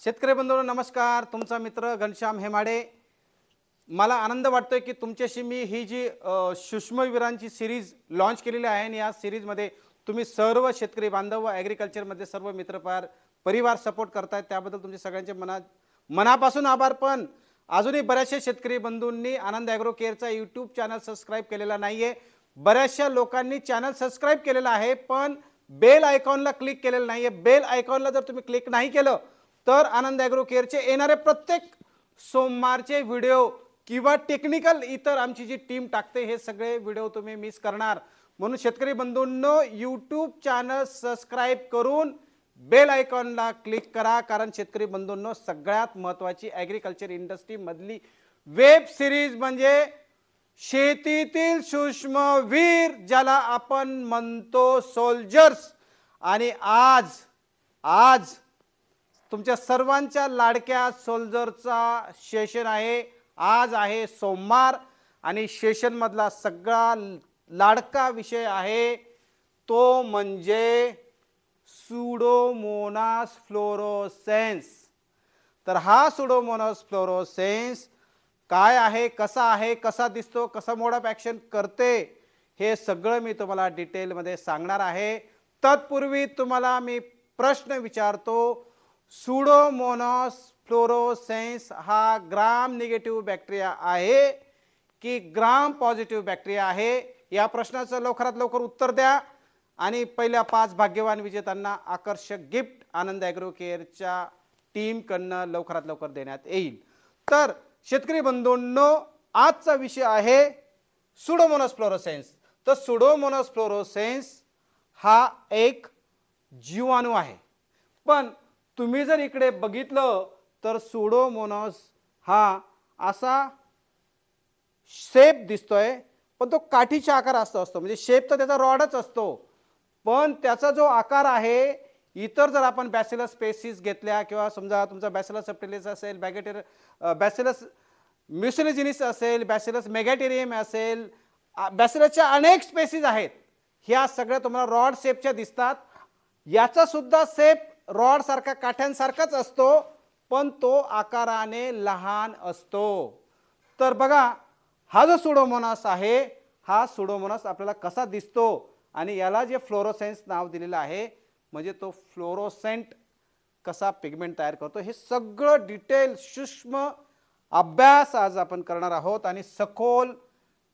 शेतकरी बंधूंनो नमस्कार. तुमचा मित्र घनश्याम हेमाडे. मला आनंद वाटतोय की तुमच्याशी मी ही जी सूक्ष्मवीरांची सिरीज लॉन्च केलेली आहे आणि या सिरीजमध्ये तुम्ही सर्व शेतकरी बांधव व ॲग्रिकल्चरमध्ये सर्व परिवार सपोर्ट करतायत, त्याबद्दल तुमचे सगळ्यांचे मनापासून आभार. पण अजूनही बऱ्याचशा शेतकरी बंधूंनी आनंद ॲग्रो केअरचा यूट्यूब चॅनल सबस्क्राईब केलेला नाही आहे. बऱ्याचशा लोकांनी चॅनल सबस्क्राईब केलेला आहे पण बेल आयकॉनला क्लिक केलेलं नाही आहे. बेल आयकॉनला जर तुम्ही क्लिक नाही केलं तर आनंद ॲग्रो केअरचे येणारे प्रत्येक सोमवारचे व्हिडिओ किंवा टेक्निकल इतर आमची जी टीम टाकते हे सगळे व्हिडिओ तुम्ही मिस करणार. म्हणून शेतकरी बंधूंनो यूट्यूब चॅनल सबस्क्राईब करून बेल आयकॉनला क्लिक करा, कारण शेतकरी बंधूंनो सगळ्यात महत्त्वाची ॲग्रिकल्चर इंडस्ट्री मधली वेब सिरीज म्हणजे शेतीतील सूक्ष्मवीर, ज्याला आपण म्हणतो सोल्जर्स. आणि आज तुमच्या सर्वांच्या लाडक्या सोल्जरचा सेशन आहे. आज आहे सोमवार आणि सेशन मधला सगळा लाडका विषय आहे तो म्हणजे सुडोमोनास फ्लोरोसेन्स. तर हा सुडोमोनास फ्लोरोसेन्स काय आहे, कसा दिसतो, कसा मोड ऑफ ॲक्शन करते, हे सगळं मी तुम्हाला डिटेलमध्ये सांगणार आहे. तत्पूर्वी तुम्हाला मी प्रश्न विचारतो, सुडोमोनास फ्लोरोसेन्स हा ग्राम निगेटिव्ह बॅक्टेरिया आहे की ग्राम पॉझिटिव्ह बॅक्टेरिया आहे? या प्रश्नाचं लवकरात लवकर उत्तर द्या आणि पहिल्या 5 भाग्यवान विजेत्यांना आकर्षक गिफ्ट आनंद ॲग्रो केअरच्या टीमकडनं लवकरात लवकर देण्यात येईल. तर शेतकरी बंधूंनो, आजचा विषय आहे सुडोमोनास फ्लोरोसेन्स. तर सुडोमोनास फ्लोरोसेन्स हा एक जीवाणू आहे. पण तुम्ही जर इकडे बघितलं तर सुडोमोनास हा असा शेप दिसतोय, पण तो काठीच्या आकार असतो. म्हणजे शेप तर त्याचा रॉडच असतो, पण त्याचा जो आकार आहे, इतर जर आपण बॅसिलस स्पेसिस घेतल्या किंवा समजा तुमचा बॅसिलस सबटिलिस असेल, बॅसिलस म्युसिलिजिनिस असेल, बॅसिलस मेगॅटेरियम असेल, बॅसिलसच्या अनेक स्पेसिस आहेत. ह्या सगळ्या तुम्हाला रॉड शेपच्या दिसतात. याचा सुद्धा शेप रॉड सारखा काठ्यांसारखाच असतो, पण तो आकाराने लहान असतो. तर बघा, हा जो सुडोमोनास आहे, हा सुडोमोनास आपल्याला कसा दिसतो आणि याला जे फ्लोरोसेन्स नाव दिलेलं आहे, म्हणजे तो फ्लोरोसेंट कसा पिगमेंट तयार करतो, हे सगळं डिटेल सूक्ष्म अभ्यास आज आपण करणार आहोत. आणि सखोल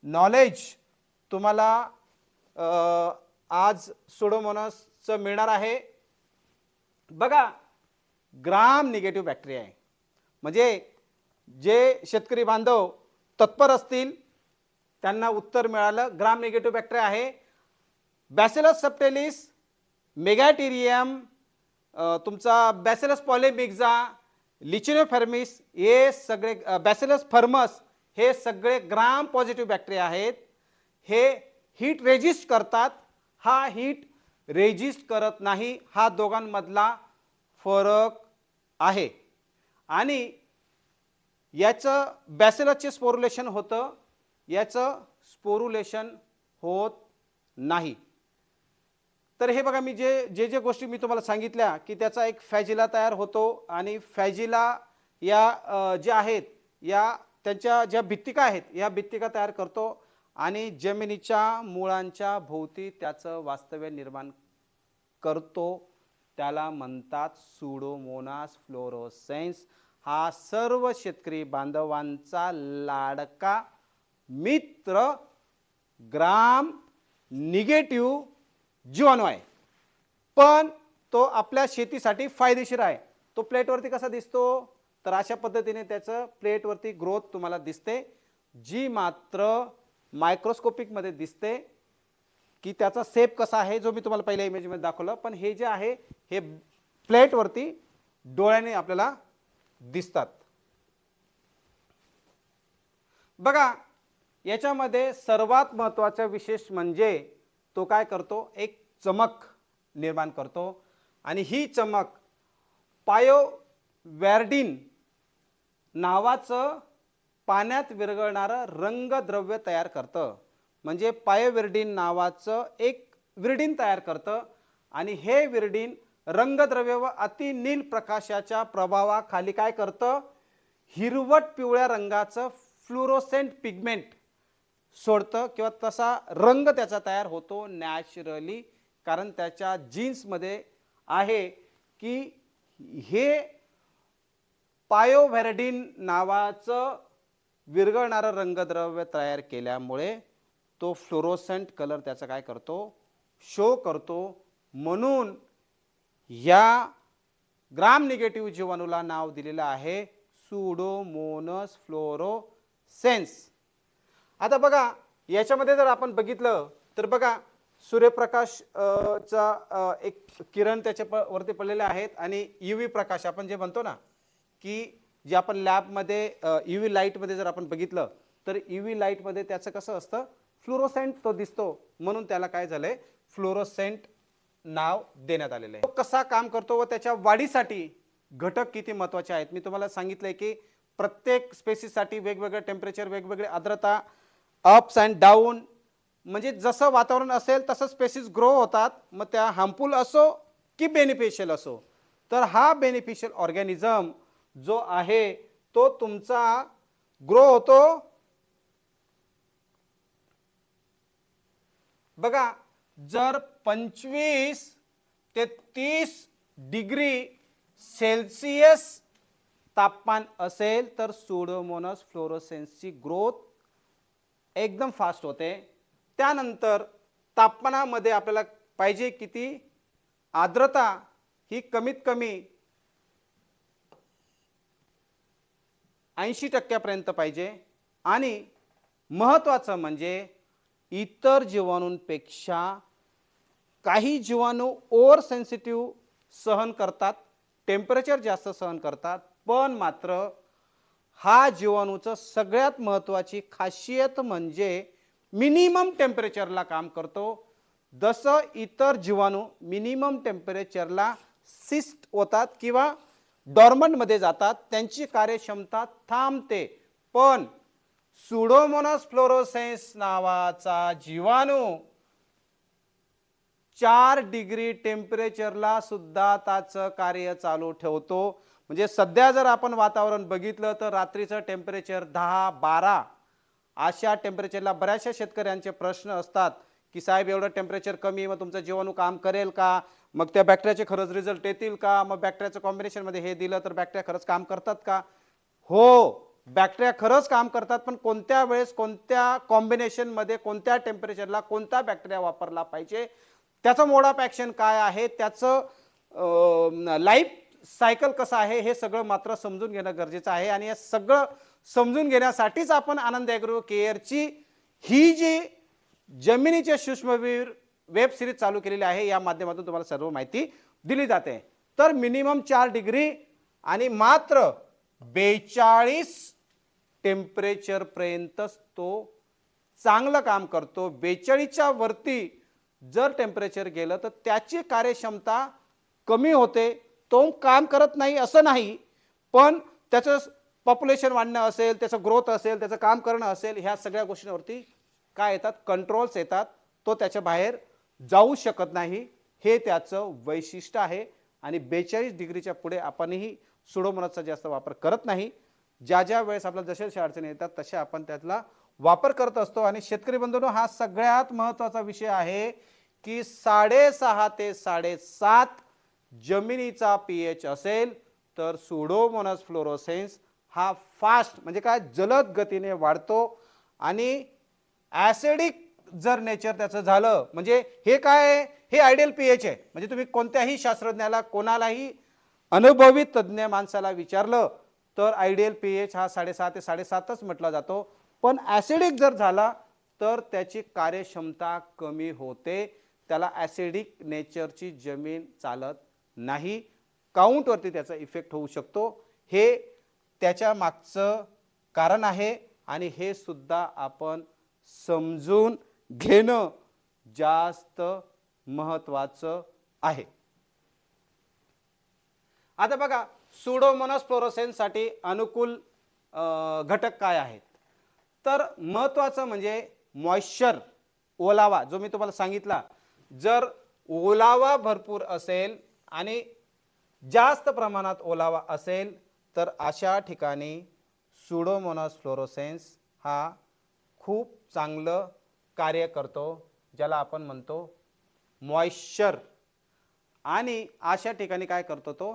नॉलेज तुम्हाला आज सुडोमोनासचं मिळणार आहे. बघा, ग्राम निगेटिव्ह बॅक्टेरिया आहे. म्हणजे जे शेतकरी बांधव तत्पर असतील त्यांना उत्तर मिळालं. ग्राम निगेटिव्ह बॅक्टेरिया आहे. बॅसिलस सबटिलिस, मेगॅटेरियम, तुमचा बॅसिलस पॉलिमिक्झा, लिचिनोफर्मिस, हे सगळे बॅसिलस फर्मस, हे सगळे ग्राम पॉझिटिव्ह बॅक्टेरिया आहेत. हे हीट रेजिस्ट करतात, हा हीट रेजिस्ट करत नाही. हा दोघांमधला फरक आहे. आणि याचं बॅसिलसचे स्पोरुलेशन होतं, याचं स्पोरुलेशन होत नाही. तर हे बघा, मी जे गोष्टी मी तुम्हाला सांगितल्या की त्याचा एक फॅजिला तयार होतो आणि फॅजिला या ज्या आहेत, या त्यांच्या ज्या भित्तिका आहेत, या भित्तिका तयार करतो आणि जमिनीच्या मुळांच्या भोवती त्याचं वास्तव्य निर्माण करतो. त्याला म्हणतात सुडोमोनास फ्लोरोसेन्स. हा सर्व शेतकरी बांधवांचा लाडका मित्र ग्राम निगेटिव्ह जीवाणू आहे. पण तो आपल्या शेतीसाठी फायदेशीर आहे. तो प्लेटवरती कसा दिसतो, तर अशा पद्धतीने त्याचं प्लेटवरती ग्रोथ तुम्हाला दिसते, जी मात्र मायक्रोस्कोपिक मध्ये दिसते की त्याचा शेप कसा आहे, जो मी तुम्हाला पहिल्या इमेजमध्ये दाखवलं. पण हे जे आहे, हे प्लेटवरती डोळ्याने आपल्याला दिसतात. बघा, याच्यामध्ये सर्वात महत्त्वाचा विशेष म्हणजे तो काय करतो, एक चमक निर्माण करतो. आणि ही चमक पायोवॅर्डिन नावाचं पाण्यात विरघळणारं रंगद्रव्य तयार करतं. म्हणजे पायोवॅर्डिन नावाचं एक विरडीन तयार करतं आणि हे विरडीन रंगद्रव्य व अतिनील प्रकाशाच्या प्रभावाखाली काय करतं, हिरवट पिवळ्या रंगाचं फ्लोरोसेंट पिगमेंट सोडतं किंवा तसा रंग त्याचा तयार होतो नॅचरली, कारण त्याच्या जीन्समध्ये आहे की हे पायोव्हेरडिन नावाचं विरघळणारं रंगद्रव्य तयार केल्यामुळे तो फ्लोरोसेंट कलर त्याचा काय करतो, शो करतो. म्हणून या ग्राम निगेटिव्ह जीवाणूला नाव दिलेलं आहे सुडोमोनस फ्लोरोसेन्स. आता बघा याच्यामध्ये जर आपण बघितलं तर बघा सूर्यप्रकाश चा एक किरण त्याच्या वरती पडलेले आहेत आणि यूव्ही प्रकाश आपण जे म्हणतो ना की जे आपण लॅबमध्ये यूव्ही लाईटमध्ये जर आपण बघितलं तर यूव्ही लाईटमध्ये त्याचं कसं असतं, फ्लोरोसेंट तो दिसतो, म्हणून त्याला काय झालंय फ्लोरोसेंट नाव देण्यात आलेलं आहे. तो कसा काम करतो व त्याच्या वाढीसाठी घटक किती महत्त्वाचे आहेत. मी तुम्हाला सांगितलंय की प्रत्येक स्पेसिससाठी वेगवेगळं टेम्परेचर, वेगवेगळी आर्द्रता, अप्स अँड डाऊन, म्हणजे जसं वातावरण असेल तसं स्पेसिस ग्रो होतात, मग त्या हार्मफुल असो की बेनिफिशियल असो. तर हा बेनिफिशियल ऑर्गॅनिझम जो आहे तो तुमचा ग्रो होतो. बघा जर 25 ते 30 डिग्री सेल्सिअस तापमान असेल तर सुडोमोनस फ्लोरोसेन्सची ग्रोथ एकदम फास्ट होते. त्यानंतर तापमानामध्ये आपल्याला पाहिजे किती आर्द्रता ही कमीत कमी 80% पाहिजे. आणि महत्त्वाचं म्हणजे इतर जीवाणूंपेक्षा काही जीवाणू ओव्हर सेन्सिटिव्ह सहन करतात, टेम्परेचर जास्त सहन करतात, पण मात्र हा जीवाणूचं सगळ्यात महत्त्वाची खासियत म्हणजे मिनिमम टेम्परेचरला काम करतो. जसं इतर जीवाणू मिनिमम टेम्परेचरला सिस्ट होतात किंवा डॉर्मंटमध्ये जातात, त्यांची कार्यक्षमता थांबते, पण सुडोमोनस फ्लोरोसेन्स नावाचा जीवाणू 4 डिग्री टेम्परेचरला सुद्धा त्याचं कार्य चालू ठेवतो. म्हणजे सध्या जर आपण वातावरण बघितलं तर रात्रीचं टेम्परेचर 10-12 अशा टेम्परेचरला बऱ्याचशा शेतकऱ्यांचे प्रश्न असतात की साहेब एवढं टेम्परेचर कमी, मग तुमचा जीवाणू काम करेल का, मग त्या बॅक्टेरियाचे खरंच रिझल्ट येतील का, मग बॅक्टेरियाचं कॉम्बिनेशनमध्ये हे दिलं तर बॅक्टेरिया खरंच काम करतात का. हो, बॅक्टेरिया खरंच काम करतात, पण कोणत्या वेळेस कोणत्या कॉम्बिनेशनमध्ये कोणत्या टेम्परेचरला कोणता बॅक्टेरिया वापरला पाहिजे, त्याचं मोड ऑफ ॲक्शन काय आहे, त्याचं लाईफ सायकल कसं आहे, हे सगळं मात्र समजून घेणं गरजेचं आहे. आणि हे सगळं समजून घेण्यासाठीच आपण आनंद ॲग्रो केअरची ही जी जमिनीचे सूक्ष्मवीर वेब सिरीज चालू केलेली आहे, या माध्यमातून तुम्हाला सर्व माहिती दिली जाते. तर मिनिमम 4 डिग्री आणि मात्र 42 टेम्परेचर पर्यंतच तो चांगलं काम करतो. 42च्या वरती जर टेम्परेचर गेलं तर त्याची कार्यक्षमता कमी होते, तो काम करत नाही असं नाही, पण त्याचं पॉप्युलेशन वाढणं असेल, त्याचं ग्रोथ असेल, त्याचं काम करणं असेल, ह्या सगळ्या गोष्टींवरती काय येतात, कंट्रोल्स येतात, तो त्याच्या बाहेर जाऊ शकत नाही. हे त्याचं वैशिष्ट्य आहे. आणि 42 डिग्रीच्या पुढे आपणही सुडोमोनासचा जास्त वापर करत नाही. ज्या ज्या वेळेस आपल्याला जसे अडचणी येतात तसे आपण त्यातला वापर करत असतो. आणि शेतकरी बंधूंनो, हा सगळ्यात महत्त्वाचा विषय आहे की 6.5 ते 7.5 जमिनीचा पीएच असेल तर सुडोमोनास फ्लोरोसेन्स हा फास्ट म्हणजे काय जलद गतीने वाढतो. आणि ॲसिडिक जर नेचर त्याचं झालं म्हणजे हे काय, हे आयडियल पीएच आहे. म्हणजे तुम्ही कोणत्याही शास्त्रज्ञाला, कोणालाही अनुभवी तज्ज्ञ माणसाला विचारलं तर आयडियल पीएच हा 6.5 ते 7.5च म्हटला जातो. पण ॲसिडिक जर झाला तर त्याची कार्यक्षमता कमी होते, त्याला ॲसिडिक नेचरची जमीन चालत नाही, काउंटवरती त्याचा इफेक्ट होऊ शकतो. हे त्याच्या मागचं कारण आहे आणि हे सुद्धा आपण समजून घेणं जास्त महत्त्वाचं आहे. आता बघा सुडोमोनास फ्लोरोसेन्ससाठी अनुकूल घटक काय आहेत. तर महत्त्वाचं म्हणजे मॉइश्चर, ओलावा, जो मी तुम्हाला सांगितला. जर ओलावा भरपूर असेल आणि जास्त प्रमाणात ओलावा असेल तर अशा ठिकाणी सुडोमोनास फ्लोरोसेन्स हा खूप चांगलं कार्य करतो, ज्याला आपण म्हणतो मॉइश्चर. आणि अशा ठिकाणी काय करतो तो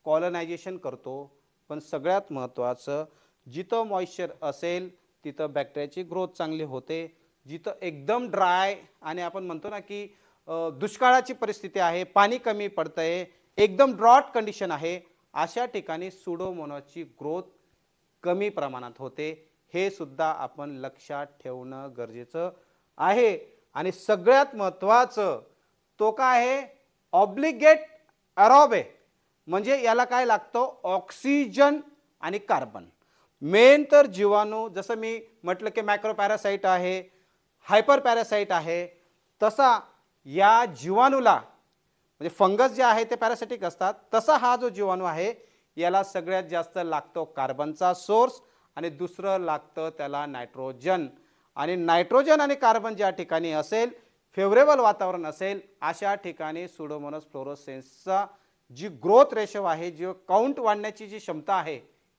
कॉलनायझेशन करतो. पण सगळ्यात महत्त्वाचं, जिथं मॉइश्चर असेल तिथं बॅक्टेरियाची ग्रोथ चांगली होते. जिथं एकदम ड्राय आणि आपण म्हणतो ना की दुष्काळाची परिस्थिती आहे, पाणी कमी पडतंय, एकदम ड्रॉट कंडिशन आहे, अशा ठिकाणी सुडोमोनासची ग्रोथ कमी प्रमाणात होते. हे सुद्धा आपण लक्षात ठेवणं गरजेचं आहे. आणि सगळ्यात महत्त्वाचं तो काय आहे, ऑब्लिगेट एरोबे, म्हणजे याला काय लागतं, ऑक्सिजन आणि कार्बन. मेन तर जीवाणू, जसं मी म्हटलं की मॅक्रो पॅरासाइट आहे, हायपर पॅरासाइट आहे, तसा या जीवाणूला म्हणजे फंगस जे आहे ते पॅरासिटिक असतात, तसा हा जो जीवाणू आहे याला सगळ्यात जास्त लागतो कार्बनचा सोर्स आणि दुसरं लागतं त्याला नायट्रोजन. आणि नायट्रोजन आणि कार्बन ज्या ठिकाणी असेल, फेवरेबल वातावरण असेल, अशा ठिकाणी सुडोमोनास फ्लोरोसेन्सचा जी ग्रोथ रेशो आहे, जी काउंट वाढण्याची जी क्षमता आहे,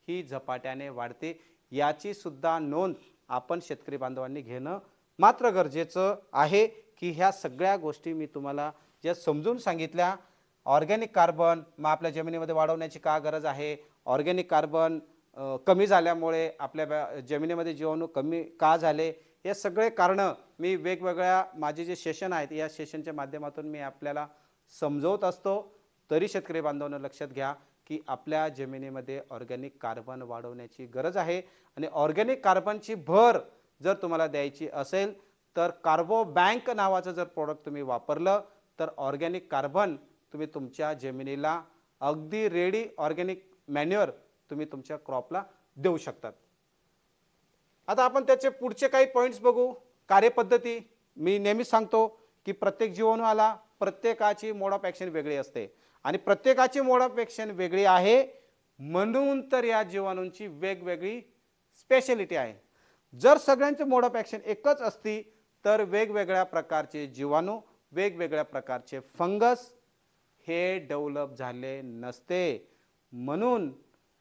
ही झपाट्याने वाढते. याची सुद्धा नोंद आपण शेतकरी बांधवांनी घेणं मात्र गरजेचं आहे. की ह्या सगळ्या गोष्टी मी तुम्हाला ज्या समजून सांगितल्या, ऑर्गॅनिक कार्बन मग आपल्या जमिनीमध्ये वाढवण्याची का गरज आहे, ऑर्गॅनिक कार्बन कमी झाल्यामुळे आपल्या जमिनीमध्ये जीवाणू कमी का झाले, हे सगळे कारणं मी वेगवेगळ्या माझे जे सेशन आहेत या सेशनच्या माध्यमातून मी आपल्याला समजवत असतो. तरी शेतकरी बांधवांनो लक्षात घ्या की आपल्या जमिनीमध्ये ऑर्गॅनिक कार्बन वाढवण्याची गरज आहे. आणि ऑर्गॅनिक कार्बनची भर जर तुम्हाला द्यायची असेल तर कार्बो बँक नावाचं जर प्रोडक्ट तुम्ही वापरलं तर ऑर्गॅनिक कार्बन तुम्ही तुमच्या जमिनीला अगदी रेडी ऑर्गॅनिक मॅन्युअर तुम्ही तुमच्या क्रॉपला देऊ शकतात. आता आपण त्याचे पुढचे काही पॉईंट्स बघू. कार्यपद्धती मी नेहमीच सांगतो की प्रत्येक जीवाणूला प्रत्येकाची मोड ऑफ ॲक्शन वेगळी असते आणि प्रत्येकाची मोड ऑफ ॲक्शन वेगळी आहे, म्हणून तर या जीवाणूंची वेगवेगळी स्पेशलिटी आहे. जर सगळ्यांचे मोड ऑफ ॲक्शन एकच असती तर वेगवेगळ्या प्रकारचे जीवाणू, वेगवेगळ्या प्रकारचे फंगस हे डेव्हलप झाले नसते. म्हणून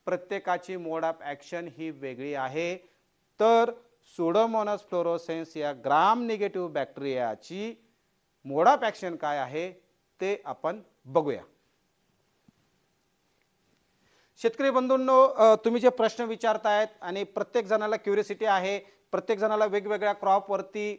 प्रत्येकाची मोड ऑफ ॲक्शन ही वेगळी आहे. तर सुडोमोनास फ्लोरोसेन्स या ग्राम निगेटिव्ह बॅक्टेरियाची मोड ऑफ ॲक्शन काय आहे ते आपण बघूया. शेतकरी बंधूंनो, तुम्ही जे प्रश्न विचारतायत आणि प्रत्येक जणाला क्युरियोसिटी आहे, प्रत्येक जणाला वेगवेगळ्या क्रॉपवरती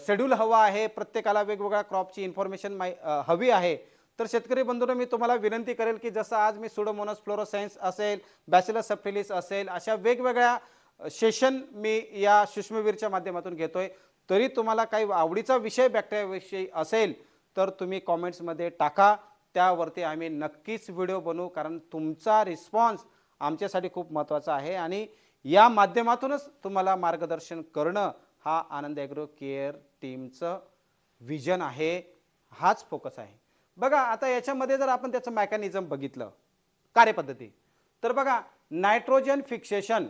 शेड्यूल हवा आहे, प्रत्येकाला वेगवेगळ्या क्रॉपची इन्फॉर्मेशन हवी आहे. तर शेतकरी बंधूंनो, मी तुम्हाला विनंती करेल की जसं आज मी सुडोमोनास फ्लोरोसेन्स असेल, बॅसिलस सबटिलिस असेल, अशा वेगवेगळ्या सेशन मी या सूक्ष्मवीरच्या माध्यमातून घेतोय. तरी तुम्हाला काही आवडीचा विषय बॅक्टेरियाविषयी असेल तर तुम्ही कॉमेंट्समध्ये टाका, त्यावरती आम्ही नक्कीच व्हिडिओ बनवू. कारण तुमचा रिस्पॉन्स आमच्यासाठी खूप महत्त्वाचा आहे आणि या माध्यमातूनच तुम्हाला मार्गदर्शन करणं हा आनंद ॲग्रो केअर टीमचं विजन आहे, हाच फोकस आहे. बघा आता याच्यामध्ये जर आपण त्याचं मेकॅनिझम बघितलं, कार्यपद्धती, तर बघा नायट्रोजन फिक्सेशन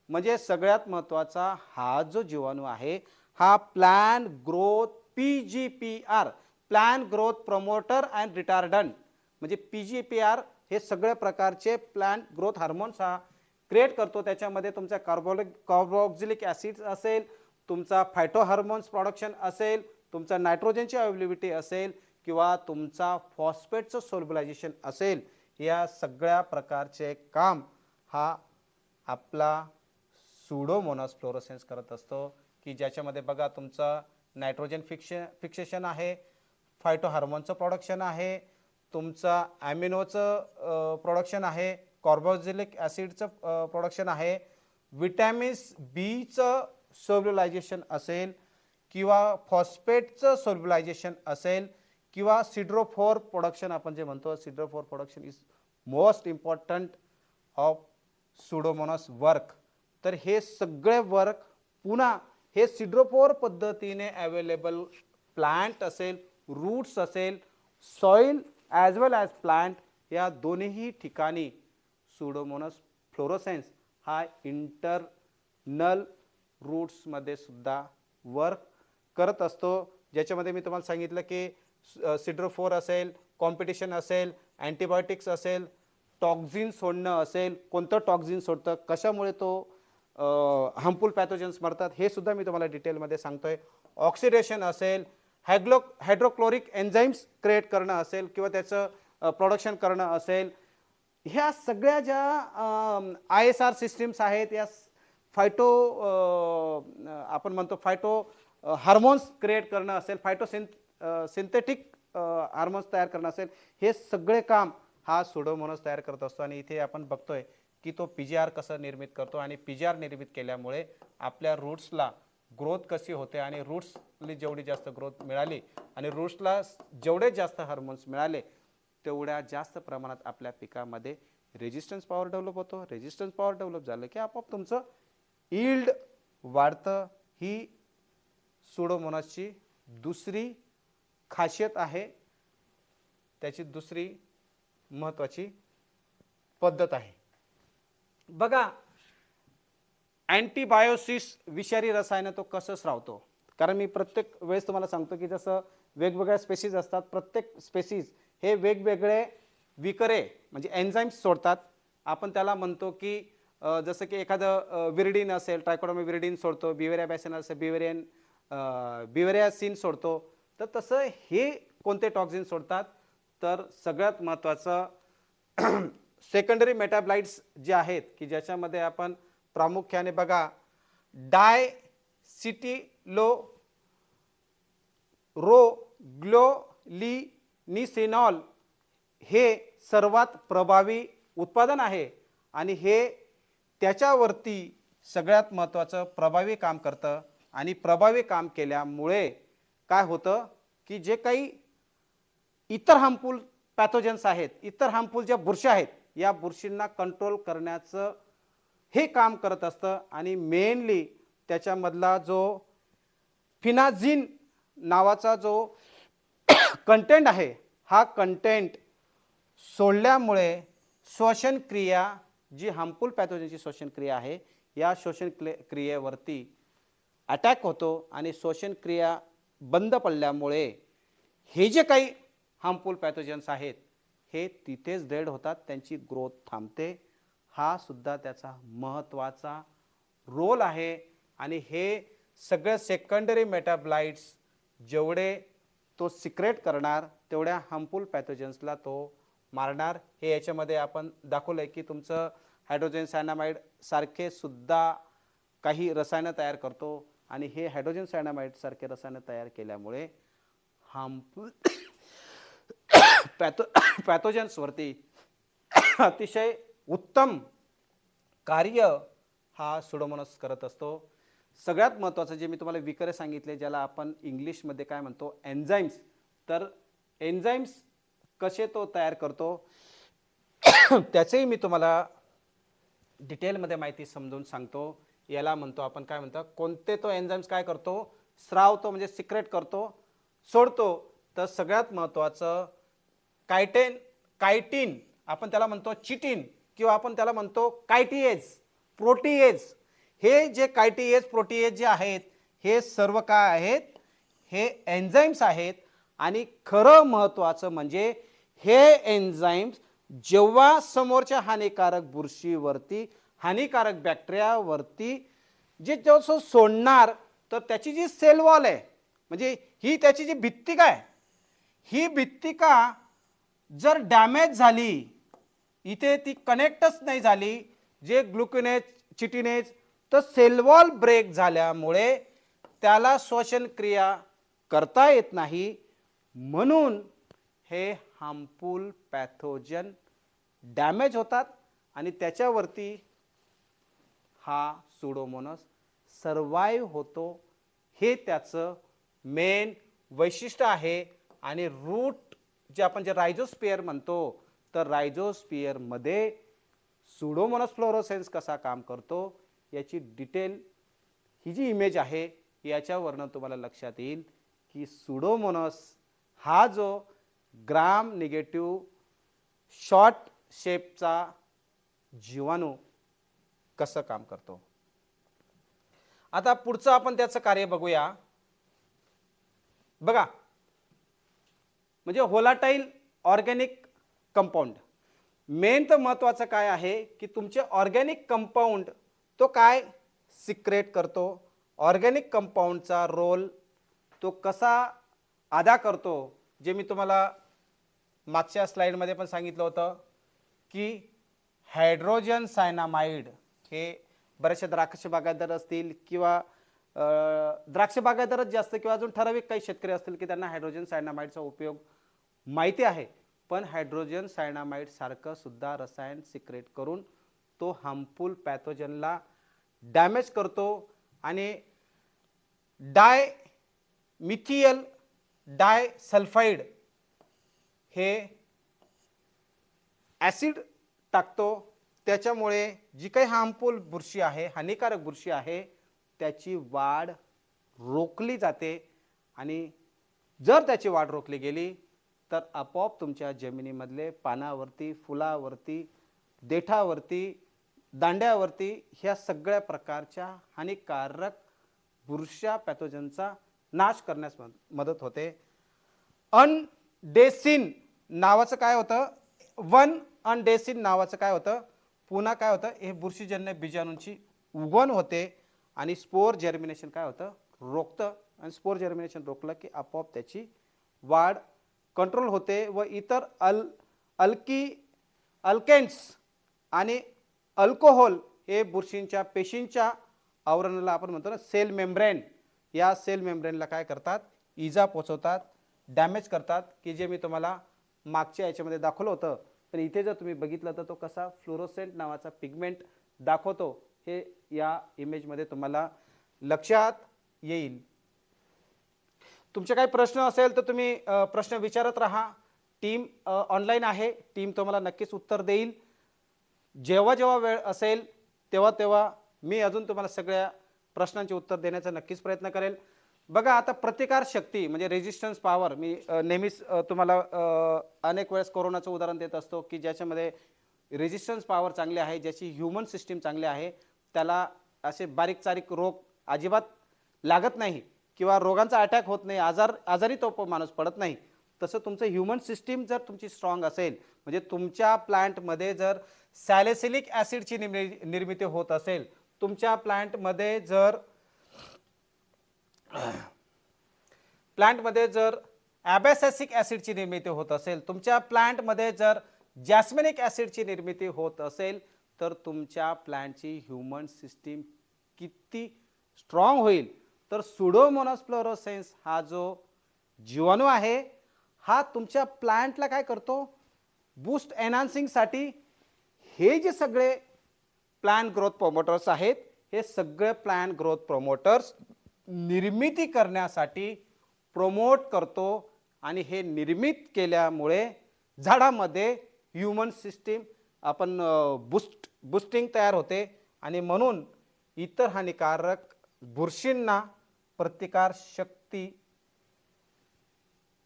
म्हणजे सगळ्यात महत्त्वाचा हा जो जीवाणू आहे हा plant growth PGPR plant growth promoter and retardant म्हणजे PGPR हे सगळ्या प्रकारचे प्लांट ग्रोथ हार्मोन्स हा क्रिएट करतो. त्याच्यामध्ये तुमचा कार्बोक्झिलिक ॲसिड असेल, तुमचा फायटो हार्मोन्स प्रोडक्शन असेल, तुमचा नायट्रोजनची अवेलेबिलिटी असेल किंवा तुमचा फॉस्फेटचं सोल्युबलायझेशन असेल, या सगळ्या प्रकारचे काम हा आपला सुडोमोनास फ्लोरोसेन्स करत असतो. की ज्याच्यामध्ये बघा तुमचा नायट्रोजन फिक्सेशन आहे, फायटो हार्मोनचं प्रोडक्शन आहे, तुमचा ॲमिनोचं प्रोडक्शन आहे, कार्बोक्झिलिक ॲसिडचं प्रोडक्शन आहे, विटॅमिन्स बीचं सोल्युलायझेशन असेल किंवा फॉस्फेटचं सोल्युलायझेशन असेल किंवा सिड्रोफोर प्रोडक्शन आपण जे म्हणतो, siderophore production is most important of pseudomonas work. तर हे सगळे वर्क पुन्हा हे सिड्रोफोर पद्धतीने अवेलेबल प्लांट असेल, रूट्स असेल, soil as well as plant, या दोन्ही ठिकाणी सुडोमोनास फ्लोरोसेन्स हा इंटरनल रूट्समध्ये सुद्धा वर्क करत असतो. ज्याच्यामध्ये मी तुम्हाला सांगितलं की सिड्रोफोर असेल, कॉम्पिटिशन असेल, अँटीबायोटिक्स असेल, टॉक्झिन सोडणं असेल, कोणतं टॉक्झिन सोडतं, कशामुळे तो हार्मफुल पॅथोजन्स मरतात हे सुद्धा मी तुम्हाला डिटेलमध्ये सांगतोय. ऑक्सिडेशन असेल, हायड्रोक्लोरिक एन्झाईम्स क्रिएट करणं असेल किंवा त्याचं प्रोडक्शन करणं असेल, ह्या सगळ्या ज्या ISR सिस्टीम्स आहेत, या फायटो आपण म्हणतो फायटो हार्मोन्स क्रिएट करणं असेल, सिंथेटिक हार्मोन्स तयार करणं असेल, हे सगळे काम हा सुडोमोनास तयार करत असतो. आणि इथे आपण बघतोय की तो PGR कसं निर्मित करतो आणि PGR निर्मित केल्यामुळे आपल्या रूट्सला ग्रोथ कशी होते आणि रूट्सला जेवढी जास्त ग्रोथ मिळाली आणि रूट्सला जेवढे जास्त हार्मोन्स मिळाले तेवढ्या जास्त प्रमाणात आपल्या पिकामध्ये रेजिस्टन्स पॉवर डेव्हलप होतो. रेजिस्टन्स पॉवर डेव्हलप झालं की आपोआप तुमचं यील्ड वाढतं. ही सुडोमोनासची दुसरी खासियत आहे, त्याची दुसरी महत्त्वाची पद्धत आहे. बघा, अँटीबायोसिस विषारी रसायन तो कसं स्रावतो, कारण मी प्रत्येक वेळेस तुम्हाला सांगतो की जसं वेगवेगळ्या स्पेसीज असतात, प्रत्येक स्पेसीज हे वेगवेगळे विकरे म्हणजे एन्झाईम्स सोडतात. आपण त्याला म्हणतो की जसं की एखादं विरिडीन असेल, ट्रायकोडर्मा विरिडीन सोडतो, बिवेरिया बॅसिनल असेल, बिवेरियासिन सोडतो. तर तसं हे कोणते टॉक्झिन सोडतात, तर सगळ्यात महत्त्वाचं सेकंडरी मेटाब्लाइट्स जे आहेत की ज्याच्यामध्ये आपण प्रामुख्याने बघा डायसिटिलोरोग्लोलिनिसिनॉल हे सर्वात प्रभावी उत्पादन आहे आणि हे त्याच्यावरती सगळ्यात महत्त्वाचं प्रभावी काम करतं. आणि प्रभावी काम केल्यामुळे काय होतं की जे काही इतर हार्मफुल पॅथोजन्स आहेत, इतर हार्मफुल ज्या बुरशी आहेत, या बुरशींना कंट्रोल करण्याचं हे काम करत असतं. आणि मेनली त्याच्यामधला जो फिनाझिन नावाचा जो कंटेंट आहे, हा कंटेंट सोडल्यामुळे श्वसन क्रिया जी हार्मफुल पॅथोजनची श्वसन क्रिया आहे, या श्वसन क्रियेवरती अटॅक होतो आणि श्वसन क्रिया बंद पडल्यामुळे हे जे काही हार्मफुल पॅथोजन्स आहेत हे तिथेच डेड होतात, त्यांची ग्रोथ थांबते. हा सुद्धा त्याचा महत्त्वाचा रोल आहे. आणि हे सगळे सेकंडरी मेटाब्लाइट्स जेवढे तो सिक्रेट करणार तेवढ्या हार्मफुल पॅथोजन्सला तो मारणार. हे याच्यामध्ये आपण दाखवलं आहे की तुमचं हायड्रोजन सायनामाइड सारखे सुद्धा काही रसायनं तयार करतो आणि हे हायड्रोजन सायनामाइड सारखे रसायनं तयार केल्यामुळे हार्मफुल पॅथोजन्सवरती अतिशय उत्तम कार्य हा सुडोमोनास करत असतो. सगळ्यात महत्त्वाचं जे मी तुम्हाला विकरे सांगितले, ज्याला आपण इंग्लिशमध्ये काय म्हणतो एन्झाईम्स, तर एन्झाईम्स कसे तो तयार करतो त्याचेही मी तुम्हाला डिटेलमध्ये माहिती समजून सांगतो. याला म्हणतो आपण काय म्हणतो, कोणते तो एन्झाईम्स काय करतो, स्रावतो म्हणजे सिक्रेट करतो, सोडतो. तर सगळ्यात महत्त्वाचं कायटिन आपण त्याला म्हणतो चिटिन किंवा आपण त्याला म्हणतो कायटिएज, प्रोटीएज. हे जे कायटिएज प्रोटीएज जे आहेत हे सर्व काय आहेत, हे एन्झाईम्स आहेत. आणि खरं महत्त्वाचं म्हणजे हे एन्झाईम्स जेव्हा समोरच्या हानिकारक बुरशीवरती, हानिकारक बॅक्टेरियावरती जे जसं सोडणार, तर त्याची जी सेल वॉल आहे म्हणजे ही त्याची जी भित्तिका आहे, ही भित्तिका जर डॅमेज झाली, इथे ती कनेक्टच नाही झाली, जे ग्लुकोनेज चिटिनेज, तर सेल वॉल ब्रेक झाल्यामुळे त्याला श्वसन क्रिया करता येत नाही. म्हणून हे हार्मफुल पॅथोजन डॅमेज होतात आणि त्याच्यावरती हा सुडोमोनास सर्वाइव्ह होतो. हे त्याचं मेन वैशिष्ट्य आहे. आणि रूट जे आपण जे रायझोस्पियर म्हणतो, तर रायझोस्पियरमध्ये सुडोमोनास फ्लोरोसेन्स कसा काम करतो याची डिटेल ही जी इमेज आहे याच्यावरनं तुम्हाला लक्षात येईल की सुडोमोनास हा जो ग्राम निगेटिव्ह शॉर्ट शेपचा जीवाणू कसं काम करतो. आता पुढचं आपण त्याचं कार्य बघूया. बघा, म्हणजे होलाटाईल ऑर्गॅनिक कंपाऊंड. मेन तर महत्त्वाचं काय आहे की तुमचे ऑर्गॅनिक कंपाऊंड तो काय सिक्रेट करतो, ऑर्गॅनिक कंपाऊंडचा रोल तो कसा अदा करतो, जे मी तुम्हाला मागच्या स्लाइडमध्ये पण सांगितलं होतं की हायड्रोजन सायनामाइड हे बरेचसे द्राक्ष बागायतदार असतील किंवा द्राक्ष बागायतदारच जास्त किंवा अजून ठराविक काही शेतकरी असतील की त्यांना हायड्रोजन सायनामाइडचा उपयोग माहिती आहे, पण हायड्रोजन सायनामाइड सारखं सुद्धा रसायन सिक्रेट करून तो हार्मफुल पॅथोजनला डॅमेज करतो आणि डायमिथियल डायसल्फाइड हे ॲसिड टाकतो. त्याच्यामुळे जी काही हार्मफुल बुरशी आहे, हानिकारक बुरशी आहे, त्याची वाढ रोखली जाते आणि जर त्याची वाढ रोखली गेली तर आपोआप तुमच्या जमिनीमधले पानावरती, फुलावरती, देठावरती, दांड्यावरती ह्या सगळ्या प्रकारच्या हानिकारक बुरशा पॅथोजनचा नाश करण्यास मदत होते. अनडेसिन नावाचं काय होतं, वन अनडेसिन नावाचं काय होतं, पुन्हा काय होतं, हे बुरशीजन्य बीजाणूंची उगवण होते आणि स्पोर जर्मिनेशन काय होतं, रोखतं. आणि स्पोर जर्मिनेशन रोखलं की आपोआप त्याची वाढ कंट्रोल होते व इतर अल्केन्स आणि अल्कोहोल हे बुरशींच्या पेशींच्या आवरणाला आपण म्हणतो ना सेल मेम्ब्रेन, या सेल मेम्ब्रेनला काय करतात, इजा पोचवतात, डॅमेज करतात, की जे मी तुम्हाला मागच्या याच्यामध्ये दाखवलं होतं. पण इथे जर तुम्ही बघितलं तर तो कसा फ्लोरोसेंट नावाचा पिगमेंट दाखवतो हे या इमेजमध्ये तुम्हाला लक्षात येईल. तुमचे काही प्रश्न असेल तर तुम्ही प्रश्न विचारत राहा. टीम ऑनलाईन आहे, टीम तुम्हाला नक्कीच उत्तर देईल. जेव्हा जेव्हा वेळ असेल तेव्हा तेव्हा मी अजून तुम्हाला सगळ्या प्रश्नांचे उत्तर देण्याचा नक्कीच प्रयत्न करेल. बघा आता प्रतिकार शक्ती म्हणजे रेजिस्टन्स पॉवर, मी नेहमीच तुम्हाला अनेक वेळेस कोरोनाचं उदाहरण देत असतो की ज्याच्यामध्ये रेजिस्टन्स पॉवर चांगली आहे, ज्याची ह्युमन सिस्टीम चांगली आहे, त्याला असे बारीक चारीक रोग अजिबात लागत नाही किंवा रोगांचा अटॅक होत नाही, आजारी तो माणूस पडत नाही. तसं तुमचं ह्युमन सिस्टीम जर तुमची स्ट्रॉंग असेल, म्हणजे तुमच्या प्लांटमध्ये जर सॅलिसिलिक ॲसिडची निर्मिती होत असेल, तुमच्या प्लांटमध्ये जर ॲबॅसिक ॲसिडची निर्मिती होत असेल, तुमच्या प्लांटमध्ये जर जॅस्मिनिक ॲसिडची निर्मिती होत असेल, तर तुमच्या प्लांटची ह्युमन सिस्टीम किती स्ट्रॉंग होईल. तर सुडोमोनास फ्लोरोसेन्स हा जो जीवाणू आहे हा तुमच्या प्लांटला काय करतो, बूस्ट एनहान्सिंगसाठी हे जे सगळे प्लांट ग्रोथ प्रोमोटर्स आहेत, हे सगळे प्लांट ग्रोथ प्रोमोटर्स निर्मिती करण्यासाठी प्रोमोट करतो आणि हे निर्मित केल्यामुळे झाडामध्ये ह्युमन सिस्टीम आपण बूस्टिंग तयार होते आणि म्हणून इतर हानिकारक बुरशींना प्रतिकार शक्ती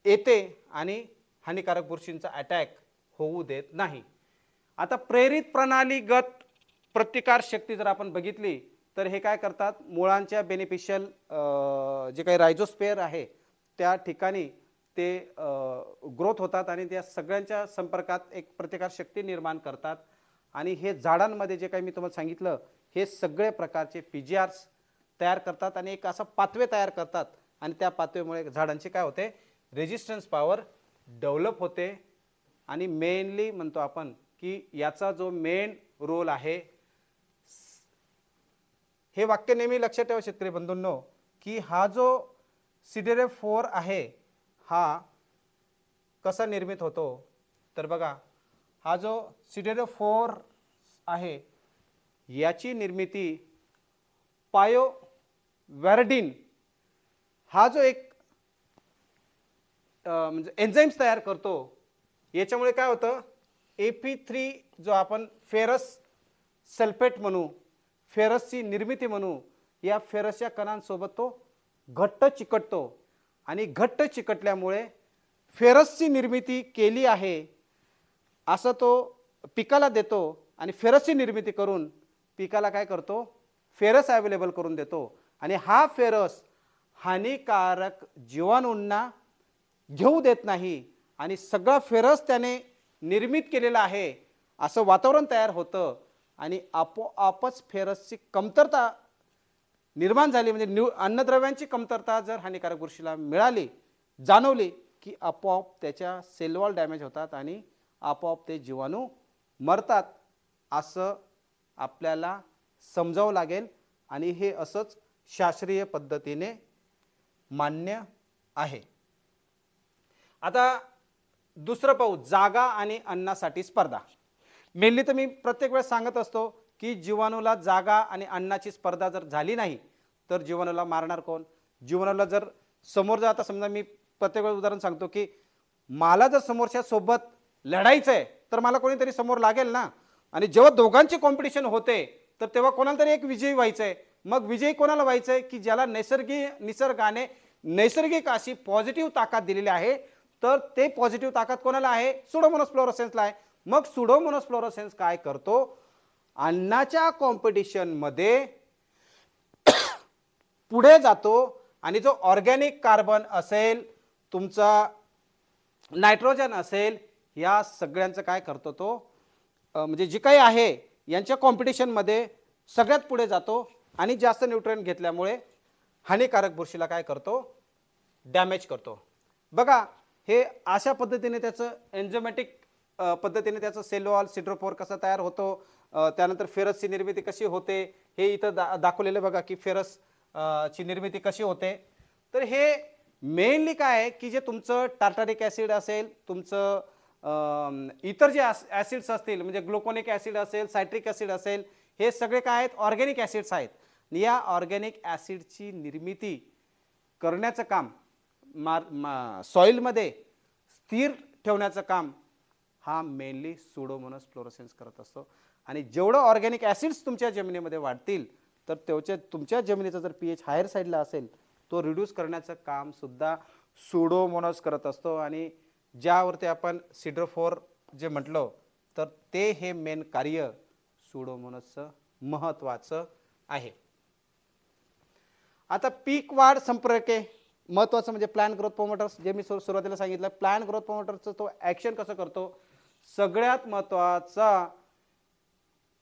येते आणि हानिकारक बुरशींचा अटॅक होऊ देत नाही. आता प्रेरित प्रणालीगत प्रतिकार शक्ती जर आपण बघितली तर हे काय करतात, मुळांच्या बेनिफिशियल जे काही रायझोस्फिअर आहे त्या ठिकाणी ते ग्रोथ होतात आणि त्या सगळ्यांच्या संपर्कात एक प्रतिकार शक्ती निर्माण करतात आणि हे झाडांमध्ये जे काही मी तुम्हाला सांगितलं हे सगळे प्रकारचे पीजीआर्स तयार करतात आणि एक असा पाथवे तयार करतात आणि त्या पाथवेमुळे झाडांची काय होते, रेजिस्टन्स पॉवर डेव्हलप होते. आणि मेनली म्हणतो आपण की याचा जो मेन रोल आहे, हे वाक्य नेहमी लक्षात ठेवा शेतकरी बंधूंनो, की हा जो CDRF4 आहे हा कसा निर्मित होतो, तर बघा हा जो CDRF4 आहे याची निर्मिती पायोवॅरडिन हा जो एक म्हणजे एन्झाईम्स तयार करतो, याच्यामुळे काय होतं, AP3 जो आपण फेरस सल्फेट म्हणू, फेरसची निर्मिती म्हणू, या फेरसच्या कणांसोबत तो घट्ट चिकटतो आणि घट्ट चिकटल्यामुळे फेरसची निर्मिती केली आहे असं तो पिकाला देतो आणि फेरसची निर्मिती करून पिकाला काय करतो, फेरस अवेलेबल करून देतो आणि हा फेरस हानिकारक जीवाणूंना घेऊ देत नाही आणि सगळं फेरस त्याने निर्मित केलेलं आहे असं वातावरण तयार होतं आणि आपोआपच फेरसची कमतरता निर्माण झाली, म्हणजे अन्नद्रव्यांची कमतरता जर हानिकारक बुरशीला मिळाली, जाणवली, की आपोआप त्याच्या सेल वॉल डॅमेज होतात आणि आपोआप ते जीवाणू मरतात असं आपल्याला समजावं लागेल आणि हे असंच शास्त्रीय पद्धतीने मान्य आहे. आता दुसरं पाहू, जागा आणि अन्नासाठी स्पर्धा. मेनली तर मी प्रत्येक वेळेस सांगत असतो की जीवाणूला जागा आणि अन्नाची स्पर्धा जर झाली नाही तर जीवाणूला मारणार कोण? जीवाणूला जर समोर जाता, समजा मी प्रत्येक वेळेस उदाहरण सांगतो की मला जर समोरच्या सोबत लढायचं आहे तर मला कोणीतरी समोर लागेल ना, आणि जेव्हा दोघांची कॉम्पिटिशन होते तर तेव्हा कोणाला तरी एक विजयी व्हायचं आहे. मग विजयी कोणाला व्हायचं आहे? की ज्याला निसर्गाने नैसर्गिक अशी पॉझिटिव्ह ताकद दिलेली आहे. तर ते पॉझिटिव्ह ताकद कोणाला आहे? सुडोमोनास फ्लोरोसेन्सला आहे. मग सुडोमोनास फ्लोरोसेन्स काय करतो? अन्नाच्या कॉम्पिटिशन मध्ये पुढे जातो आणि जो ऑर्गॅनिक कार्बन असेल, तुमचा नायट्रोजन असेल, या सगळ्यांचं काय करतो तो, म्हणजे जे काही आहे यांच्या कॉम्पिटिशन मध्ये सगळ्यात पुढे जातो आणि जास्त न्यूट्रिएंट घेतल्यामुळे हानिकारक बुरशीला काय करतो? डॅमेज करतो. बघा, हे अशा पद्धतीने त्याचं एन्झायमॅटिक पद्धतीने त्याचं सेल वॉल सिड्रोपोर कसा तयार होतो, त्यानंतर फेरसची निर्मिती कशी होते हे इथं दाखवलेलं बघा की फेरस ची निर्मिती कशी होते. तर हे मेनली काय आहे की जे तुमचं टार्टारिक ॲसिड असेल, तुमचं इतर जे ॲसिड्स असतील, म्हणजे ग्लुकोनिक ॲसिड असेल, सायट्रिक ॲसिड असेल, हे सगळे काय आहेत? ऑर्गॅनिक ॲसिड्स आहेत. या ऑर्गॅनिक ॲसिडची निर्मिती करण्याचं काम, सॉइलमध्ये स्थिर ठेवण्याचं काम हा मेनली सुडोमोनास फ्लोरोसेन्स करत असतो. आणि जेवढं ऑर्गॅनिक ॲसिड्स तुमच्या जमिनीमध्ये वाढतील तर तुमच्या जमिनीचा जर पीएच हायर साईडला असेल तो रिड्यूस करण्याचं काम सुद्धा सुडोमोनास करत असतो. आणि ज्यावरती आपण सिड्रोफोर जे म्हटलं तर ते हे मेन कार्य सुडोमोनासचं महत्त्वाचं आहे. आता पीक वाढ संप्रेरके महत्त्वाचं म्हणजे प्लांट ग्रोथ प्रोमोटर्स, जे मी सुरुवातीला सांगितलं. प्लांट ग्रोथ प्रोमोटरचं तो ॲक्शन कसं करतो? सगळ्यात महत्त्वाचा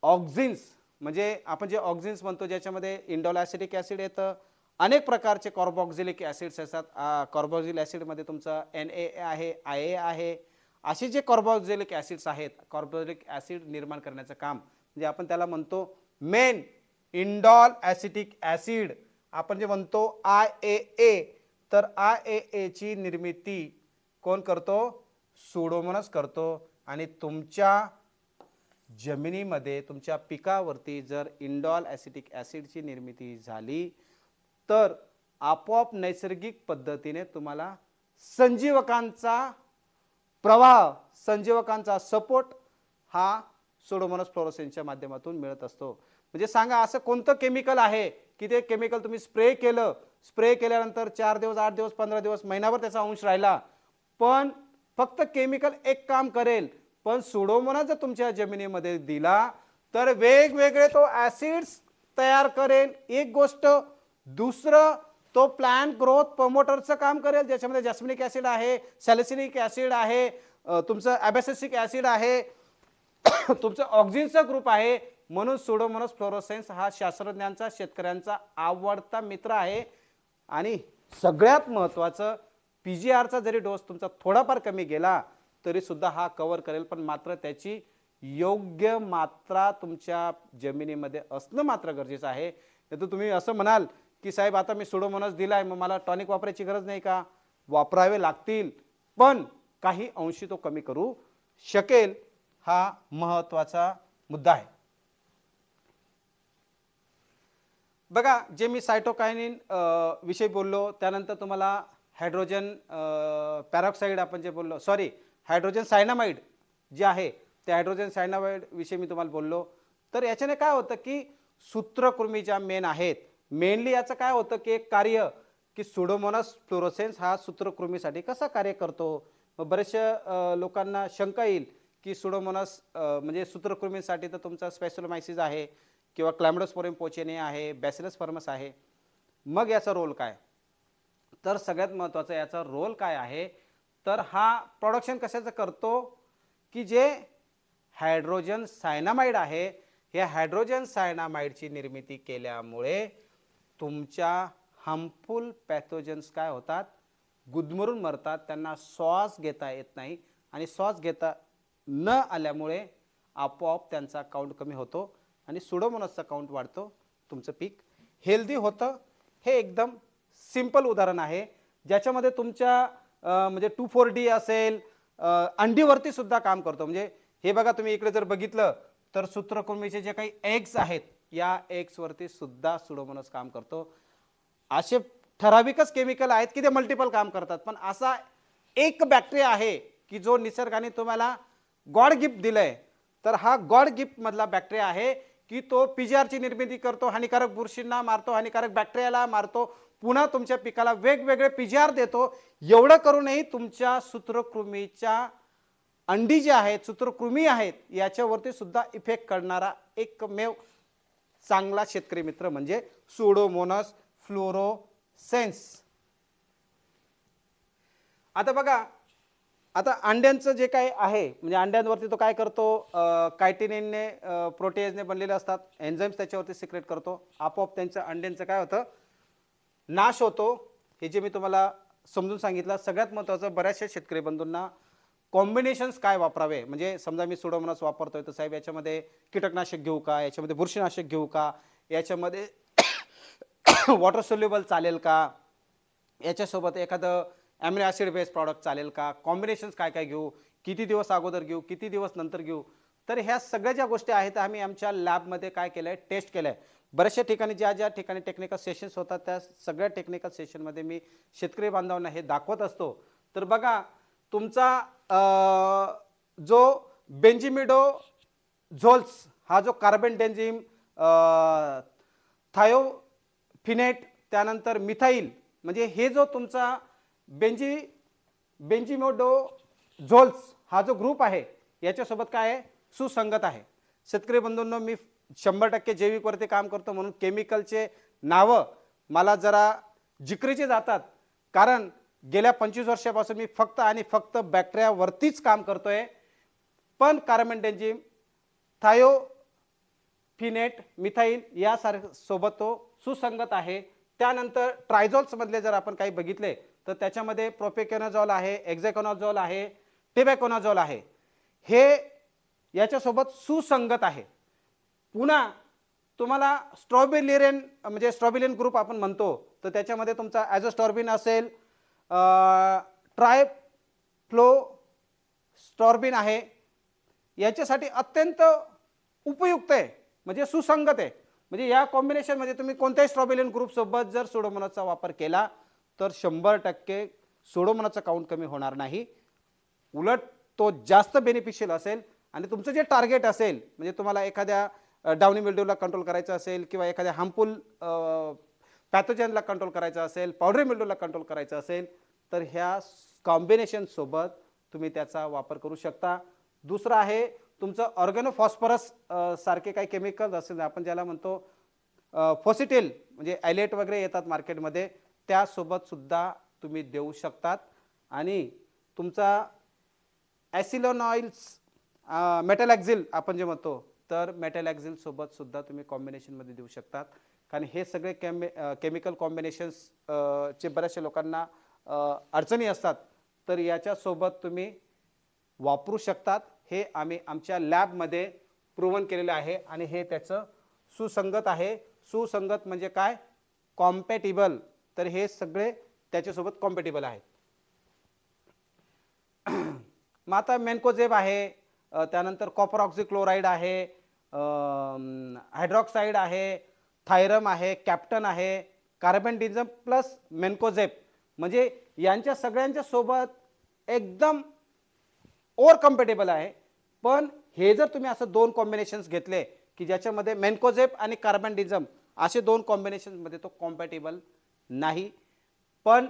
ऑक्झिन्स, म्हणजे आपण जे ऑक्झिन्स म्हणतो ज्याच्यामध्ये इंडोल ॲसिटिक ॲसिड येतं, अनेक प्रकारचे कार्बोक्झिलिक ॲसिड्स असतात. कार्बोक्झिलिक ॲसिडमध्ये तुमचं NA आहे, IA आहे. असे जे कार्बोक्झिलिक ॲसिड्स आहेत, कार्बोक्झिलिक ॲसिड निर्माण करण्याचं काम म्हणजे आपण त्याला म्हणतो मेन इंडोल ॲसिटिक ॲसिड, आपण जे म्हणतो IAA. तर IAA ची निर्मिती कोण करतो? सुडोमोनास करतो. आणि तुमच्या जमिनीमध्ये तुमच्या पिकावरती जर इंडोल ॲसिटिक ॲसिडची निर्मिती झाली तर आपोआप नैसर्गिक पद्धतीने तुम्हाला संजीवकांचा प्रवाह, संजीवकांचा सपोर्ट हा सुडोमोनास फ्लोरोसेन्सच्या माध्यमातून मिळत असतो. म्हणजे सांगा, असं कोणतं केमिकल आहे की ते केमिकल तुम्ही स्प्रे केल्यानंतर 4 दिवस, 8 दिवस, 15 दिवस, महिनाभर त्याचा अंश राहिला, पण फक्त केमिकल एक काम करेल, पण सुडोमोनास जर तुमच्या जमिनीमध्ये दिला तर वेगवेगळे तो ॲसिड्स तयार करेल, एक गोष्ट. दुसरं, तो प्लांट ग्रोथ प्रमोटरचं काम करेल, ज्याच्यामध्ये जॅस्मिनिक ॲसिड आहे, सॅलिसिलिक ॲसिड आहे, तुमचं ॲबॅसिसिक ॲसिड आहे, तुमचं ऑक्झिनचा ग्रुप आहे. म्हणून सुडोमोनास फ्लोरोसेन्स हा शास्त्रज्ञांचा, शेतकऱ्यांचा आवडता मित्र आहे. आणि सगळ्यात महत्त्वाचं, PGRचा जरी डोस तुमचा थोडाफार कमी गेला तरी सुद्धा हा कव्हर करेल, पण मात्र त्याची योग्य मात्रा तुमच्या जमिनीमध्ये असणं मात्र गरजेचं आहे. तर तुम्ही असं म्हणाल की साहेब आता मी सुडोमोनास दिलाय, मग मला टॉनिक वापरायची गरज नाही का? वापरावे लागतील, पण काही अंशी तो कमी करू शकेल. हा महत्त्वाचा मुद्दा आहे. बघा, जे मी सायटोकायनिन विषयी बोललो, त्यानंतर तुम्हाला हायड्रोजन पॅरॉक्साईड आपण जे बोललो, सॉरी हायड्रोजन सायनामाइड जे आहे ते हायड्रोजन सायनामाइड विषयी मी तुम्हाला बोललो. तर याच्याने काय होतं की सूत्रकृमी ज्या मेन आहेत, मेनली याचं काय होतं की एक कार्य की सुडोमोनास फ्लोरोसेन्स हा सूत्रकृमीसाठी कसा कार्य करतो. मग बरेचशा लोकांना शंका येईल की सुडोमोनास म्हणजे सूत्रकृमीसाठी तर तुमचा स्पॅसिलोमायसिस आहे किंवा क्लॅमिडोस्पोरियम पोचेने आहे, बॅसिलस फर्मस आहे. मग याचा रोल काय? तर सगळ्यात महत्त्वाचा याचा रोल काय आहे तर हा प्रोडक्शन कशाचं करतो की जे हायड्रोजन सायनामाइड आहे, या हायड्रोजन सायनामाइडची निर्मिती केल्यामुळे तुमच्या हार्मफुल पॅथोजन्स काय होतात, गुदमरून मरतात, त्यांना श्वास घेता येत नाही आणि श्वास घेता न आल्यामुळे आपोआप त्यांचा काउंट कमी होतो आणि सुडोमोनासचा काउंट वाढतो, तुमचं पीक हेल्दी होतं. हे एकदम सिंपल उदाहरण आहे ज्याच्यामध्ये तुमच्या म्हणजे 2,4-D असेल, अंडीवरती सुद्धा काम करतो. म्हणजे हे बघा, तुम्ही इकडे जर बघितलं तर सूत्रकृमीचे जे काही एग्स आहेत, या एग्सवरती सुद्धा सुडोमोनास काम करतो. असे ठराविकच केमिकल आहेत की ते मल्टिपल काम करतात, पण असा एक बॅक्टेरिया आहे की जो निसर्गाने तुम्हाला गॉड गिफ्ट दिलंय. तर हा गॉड गिफ्ट मधला बॅक्टेरिया आहे की तो पीजीआरची निर्मिती करतो, हानिकारक बुरशींना मारतो, हानिकारक बॅक्टेरियाला मारतो, पुन्हा तुमच्या पिकाला वेगवेगळे पीजीआर देतो. एवढं करूनही तुमच्या सूत्रकृमीच्या अंडी जे आहेत, सूत्रकृमी आहेत, याच्यावरती सुद्धा इफेक्ट करणारा एकमेव चांगला शेतकरी मित्र म्हणजे सुडोमोनास फ्लोरोसेन्स. आता बघा, आता अंड्यांचं जे काही आहे म्हणजे अंड्यांवरती तो काय करतो, कायटिनिनने प्रोटीएजने बनलेले असतात, एन्झाईम्स त्याच्यावरती सिक्रेट करतो, आपोआप त्यांच्या अंड्यांचं काय होतं, नाश होतो. हे जे मी तुम्हाला समजून सांगितलं. सगळ्यात महत्त्वाचं, बऱ्याचशा शेतकरी बंधूंना कॉम्बिनेशन्स काय वापरावे, म्हणजे समजा मी सुडोमोनास वापरतोय तर साहेब याच्यामध्ये कीटकनाशक घेऊ का, याच्यामध्ये बुरशीनाशक घेऊ का, याच्यामध्ये वॉटर सोल्युबल चालेल का, याच्यासोबत एखादं ॲमिनो ॲसिड बेस्ड प्रॉडक्ट चालेल का, कॉम्बिनेशन्स काय काय घेऊ, किती दिवस अगोदर घेऊ, किती दिवस नंतर घेऊ. तर ह्या सगळ्या ज्या गोष्टी आहेत आम्ही आमच्या लॅबमध्ये काय केलं आहे, टेस्ट केलं आहे. बऱ्याचशा ठिकाणी ज्या ज्या ठिकाणी टेक्निकल सेशन्स होतात त्या सगळ्या टेक्निकल सेशनमध्ये मी शेतकरी बांधवांना हे दाखवत असतो. तर बघा, तुमचा जो बेंजिमिडोझोल्स हा जो कार्बन डेन्झिम, थायोफिनेट, त्यानंतर मिथाईल, म्हणजे हे जो तुमचा बेंजिमिडोझोल्स हा जो ग्रुप आहे याच्यासोबत काय आहे, सुसंगत आहे. शेतकरी बंधूंनो, मी 100% जैविकवरती काम करतो म्हणून केमिकलचे नावं मला जरा जिकरीचे जातात, कारण गेल्या 25 वर्षापासून मी फक्त आणि फक्त बॅक्टेरियावरतीच काम करतोय. पण कार्बन डेन्झिम, थायोफिनेट, मिथाईल यासारख्या सोबत तो सुसंगत आहे. त्यानंतर ट्रायझोल्स मधले जर आपण काही बघितले तर त्याच्यामध्ये प्रोपेकेनोझोल आहे, एक्झेकोनाझोल आहे, टेबॅकोनाझोल आहे, हे याच्यासोबत सुसंगत आहे. पुन्हा तुम्हाला स्ट्रॉबिलियन म्हणजे स्ट्रॉबिलियन ग्रुप आपण म्हणतो, तर त्याच्यामध्ये तुमचा ॲझोस्टॉर्बिन असेल, ट्रायफ्लोस्टॉर्बिन आहे, याच्यासाठी अत्यंत उपयुक्त आहे, म्हणजे सुसंगत आहे. म्हणजे या कॉम्बिनेशनमध्ये तुम्ही कोणत्याही स्ट्रॉबिलियन ग्रुपसोबत जर सुडोमोनासचा वापर केला तर 100% सुडोमोनासचा काउंट कमी होणार नाही, उलट तो जास्त बेनिफिशियल असेल. आणि तुमचं जे टार्गेट असेल, म्हणजे तुम्हाला एखाद्या डाउनी मिल्ड्यूला कंट्रोल करायचं असेल किंवा एखाद्या हार्मफुल पॅथोजनला कंट्रोल करायचं असेल, पावडरी मिल्ड्यूला कंट्रोल करायचं असेल, तर ह्या कॉम्बिनेशनसोबत तुम्ही त्याचा वापर करू शकता. दुसरं आहे तुमचं ऑर्गॅनोफॉस्फरस सारखे काही केमिकल्स असेल, आपण ज्याला म्हणतो फोसिटेल, म्हणजे ॲलेट वगैरे येतात मार्केटमध्ये, त्यासोबत सुद्धा तुम्ही देऊ शकतात. आणि तुमचा ॲसिलोनॉइल्स, मेटॅलॅक्झिल आपण जे म्हणतो, तर मेटॅलॅक्झिल सोबत सुद्धा तुम्ही कॉम्बिनेशनमध्ये देऊ शकतात. कारण हे सगळे केमिकल कॉम्बिनेशन्स चे बऱ्याचशा लोकांना अडचणी असतात, तर याच्यासोबत तुम्ही वापरू शकतात. हे आम्ही आमच्या लॅबमध्ये प्रूव्हन केलेलं आहे आणि हे त्याचं सुसंगत आहे. सुसंगत म्हणजे काय, कॉम्पॅटिबल, तर हे सगळे त्याच्यासोबत कॉम्पॅटिबल आहेत. मग आता मेन्कोजेब आहे, त्यानंतर कॉपर ऑक्झिक्लोराईड आहे, हायड्रॉक्साईड आहे, थायरम आहे, कॅप्टन आहे, कार्बेंडिझम प्लस मेन्कोजेब, म्हणजे यांच्या सगळ्यांच्या सोबत एकदम ओव्हर कम्पॅटेबल आहे. पण हे जर तुम्ही असं दोन कॉम्बिनेशन्स घेतले की ज्याच्यामध्ये मेन्कोजेब आणि कार्बेंडिझम असे दोन कॉम्बिनेशन्समध्ये तो कॉम्पॅटेबल नाही. पण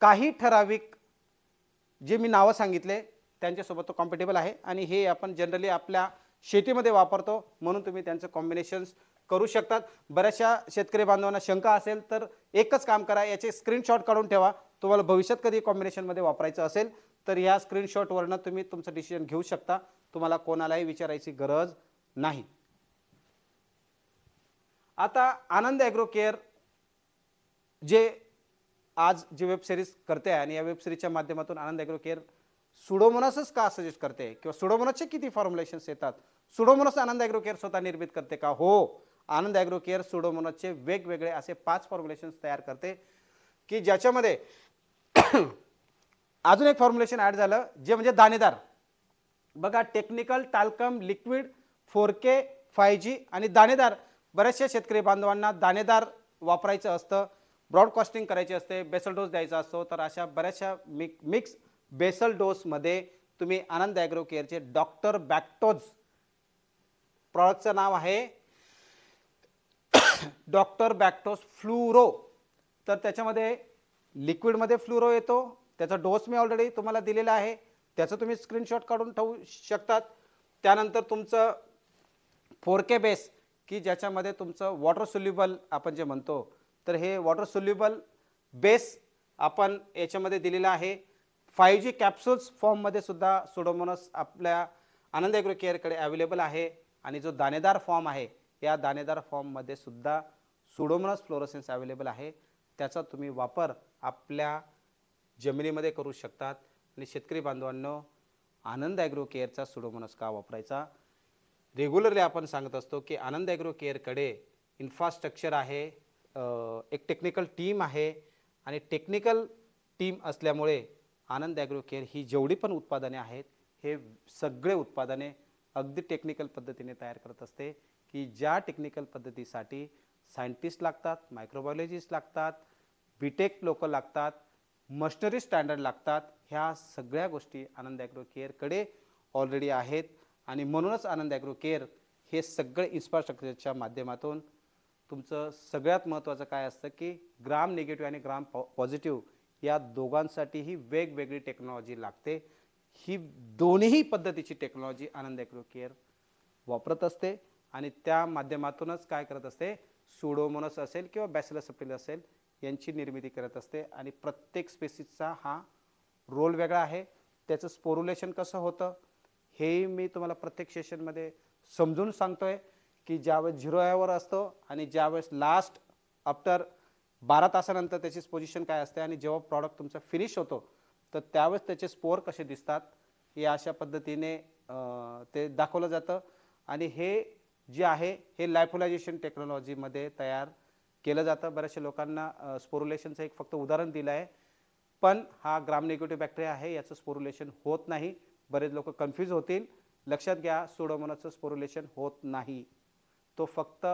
काही ठराविक जे मी नावं सांगितले त्यांच्यासोबत तो कॉम्पॅटेबल आहे आणि हे आपण जनरली आपल्या शेतीमध्ये वापरतो, म्हणून तुम्ही त्यांचं कॉम्बिनेशन्स करू शकतात. बऱ्याचशा शेतकरी बांधवांना शंका असेल तर एकच काम करा, याचे स्क्रीनशॉट काढून ठेवा, तुम्हाला भविष्यात कधी कॉम्बिनेशनमध्ये वापरायचं असेल तर या स्क्रीनशॉटवरनं तुम्ही तुमचं डिसिजन घेऊ शकता, तुम्हाला कोणालाही विचारायची गरज नाही. आता आनंद ॲग्रो केअर जे आज जी वेब सिरीज करते आणि या वेब सिरीजच्या माध्यमातून आनंद ॲग्रो केअर सुडोमोनासच का सजेस्ट करते किंवा सुडोमोनासचे किती फॉर्म्युलेशन्स येतात, सुडोमोनास आनंद ॲग्रो केअर स्वतः निर्मित करते का? हो, आनंद ॲग्रो केअर सुडोमोनासचे वेगवेगळे असे 5 फॉर्म्युलेशन्स तयार करते की ज्याच्यामध्ये अजून एक फॉर्म्युलेशन ॲड झालं जे म्हणजे दाणेदार. बघा, technical talcum liquid 4K 5G आणि दाणेदार. बऱ्याचशा शेतकरी बांधवांना दाणेदार वापरायचं असतं, ब्रॉडकास्टिंग करायची असते, बेसल डोस द्यायचा असतो, तर अशा बऱ्याचशा मिक्स बेसल डोसमध्ये तुम्ही आनंद ॲग्रो केअरचे डॉक्टर बॅक्टोज प्रॉडक्टचं नाव आहे डॉक्टर बॅक्टोज फ्लुरो. तर त्याच्यामध्ये लिक्विडमध्ये फ्लुरो येतो, त्याचा डोस मी ऑलरेडी तुम्हाला दिलेला आहे, त्याचं तुम्ही स्क्रीनशॉट काढून ठेवू शकतात. त्यानंतर तुमचं 4K बेस की ज्याच्यामध्ये तुमचं वॉटर सोल्युबल आपण जे म्हणतो, तर हे वॉटर सोल्युबल बेस आपण याच्यामध्ये दिलेला आहे. 5G कॅप्सूल्स फॉर्ममध्ये सुद्धा सुडोमोनास आपल्या आनंद ॲग्रो केअरकडे अवेलेबल आहे. आणि जो दाणेदार फॉर्म आहे, या दाणेदार फॉर्ममध्ये सुद्धा सुडोमोनास फ्लोरोसेन्स अवेलेबल आहे. त्याचा तुम्ही वापर आपल्या जमिनीमध्ये करू शकतात. आणि शेतकरी बांधवांनो, आनंद ॲग्रो केअरचा सुडोमोनास का वापरायचा? रेग्युलरली आपण सांगत असतो की आनंद ॲग्रो केअरकडे इन्फ्रास्ट्रक्चर आहे, एक टेक्निकल टीम आहे आणि टेक्निकल टीम असल्यामुळे आनंद ॲग्रो केअर ही जेवढी पण उत्पादने आहेत हे सगळे उत्पादने अगदी टेक्निकल पद्धतीने तयार करत असते की ज्या टेक्निकल पद्धतीसाठी सायंटिस्ट लागतात, मायक्रोबायोलॉजिस्ट लागतात, बीटेक लोक लागतात, मशिनरी स्टँडर्ड लागतात. ह्या सगळ्या गोष्टी आनंद ॲग्रो केअरकडे ऑलरेडी आहेत. आणि म्हणूनच आनंद ॲग्रो केअर हे सगळे इन्फ्रास्ट्रक्चरच्या माध्यमातून तुमचं सगळ्यात महत्त्वाचं काय असतं की ग्राम निगेटिव्ह आणि ग्राम पॉझिटिव्ह या दोघांसाठीही वेगवेगळी टेक्नॉलॉजी लागते. ही दोन्ही पद्धतीची टेक्नॉलॉजी आनंद ॲग्रो केअर वापरत असते आणि त्या माध्यमातूनच काय करत असते, सुडोमोनास असेल किंवा बॅसिलस सबटिलिस असेल यांची निर्मिती करत असते. आणि प्रत्येक स्पेसिसचा हा रोल वेगळा आहे. त्याचं स्पोरुलेशन कसं होतं हे मी तुम्हाला प्रत्येक सेशनमध्ये समजून सांगतोय की ज्यावेळेस 0 वर असतो आणि ज्यावेळेस लास्ट आफ्टर 12 तासानंतर त्याची पोझिशन काय असते आणि जेव्हा प्रॉडक्ट तुमचा फिनिश होतो तर त्यावेळेस त्याचे स्पोर कसे दिसतात हे अशा पद्धतीने ते दाखवलं जातं. आणि हे जे आहे हे लायफोलायझेशन टेक्नॉलॉजीमध्ये तयार केलं जातं. बऱ्याचशा लोकांना स्पोरुलेशनचं एक फक्त उदाहरण दिलं आहे, पण हा ग्राम निगेटिव्ह बॅक्टेरिया आहे, याचं स्पोरुलेशन होत नाही. बरेच लोक कन्फ्यूज होतील. लक्षात घ्या, सुडोमोनासचं स्पोरुलेशन होत नाही, तो फक्त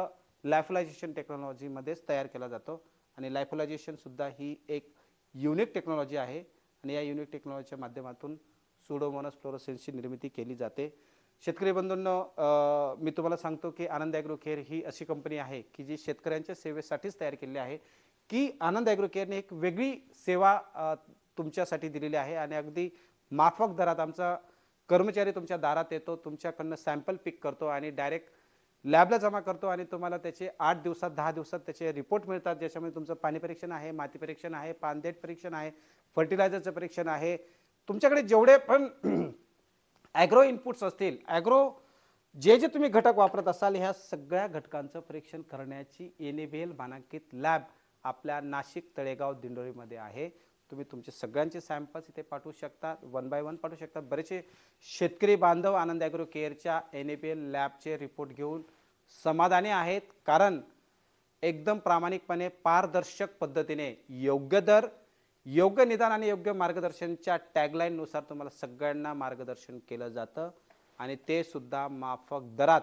लायफोलायझेशन टेक्नॉलॉजीमध्येच तयार केला जातो. आणि लायफोलायझेशनसुद्धा ही एक युनिक टेक्नॉलॉजी आहे आणि या युनिक टेक्नॉलॉजीच्या माध्यमातून सुडोमोनास फ्लोरोसेन्सची निर्मिती केली जाते. शेतकरी बंधूंनो, मी तुम्हाला सांगतो की आनंद ॲग्रो केअर ही अशी कंपनी आहे की जी शेतकऱ्यांच्या सेवेसाठीच तयार केलेली आहे. की आनंद ॲग्रो केअरने एक वेगळी सेवा तुमच्यासाठी दिलेली आहे आणि अगदी माफक दरात आमचा कर्मचारी तुमच्या दारात येतो, तुमच्याकडनं सॅम्पल पिक करतो आणि डायरेक्ट लॅबला जमा करतो आणि तुम्हाला त्याचे 8 दिवसात 10 दिवसात त्याचे रिपोर्ट मिळतात, ज्याच्यामध्ये तुमचं पाणी परीक्षण आहे, माती परीक्षण आहे, पानदेठ परीक्षण आहे, फर्टिलायझरचं परीक्षण आहे. तुमच्याकडे जेवढे पण ॲग्रो इनपुट्स असतील, ॲग्रो जे जे तुम्ही घटक वापरत असाल ह्या सगळ्या घटकांचं परीक्षण करण्याची NABL मानांकित लॅब आपल्या नाशिक, तळेगाव, दिंडोरीमध्ये आहे. तुम्ही तुमचे सगळ्यांचे सॅम्पल्स इथे पाठवू शकता, 1 बाय 1 पाठवू शकता. बरेचसे शेतकरी बांधव आनंद ॲग्रो केअरच्या NABL लॅबचे रिपोर्ट घेऊन समाधानी आहेत, कारण एकदम प्रामाणिकपणे पारदर्शक पद्धतीने योग्य दर, योग्य निदान आणि योग्य मार्गदर्शनच्या टॅगलाईननुसार तुम्हाला सगळ्यांना मार्गदर्शन केलं जातं आणि ते सुद्धा माफक दरात.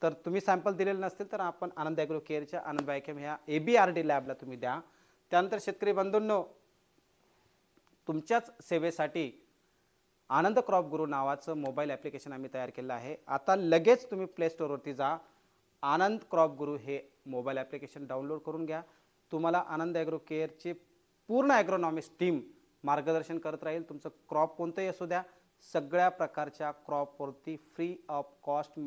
तर तुम्ही सॅम्पल दिलेले नसतील तर आपण आनंद ॲग्रो केअरच्या आनंद बायोकेम ह्या ABRD लॅबला तुम्ही द्या. त्यानंतर शेतकरी बंधूंनो, तुमच्याच सेवेसाठी आनंद क्रॉप गुरु नावाचं मोबाईल ॲप्लिकेशन आम्ही तयार केलं आहे. आता लगेच तुम्ही प्ले स्टोअरवरती जा, आनंद क्रॉप गुरु हे मोबाईल ॲप्लिकेशन डाउनलोड करून घ्या. तुम्हाला आनंद ॲग्रो केअरची पूर्ण ॲग्रोनॉमिस्ट टीम मार्गदर्शन करत राहील. तुमचं क्रॉप कोणतंही असू द्या, सगळ्या प्रकारच्या क्रॉपवरती फ्री ऑफ कॉस्ट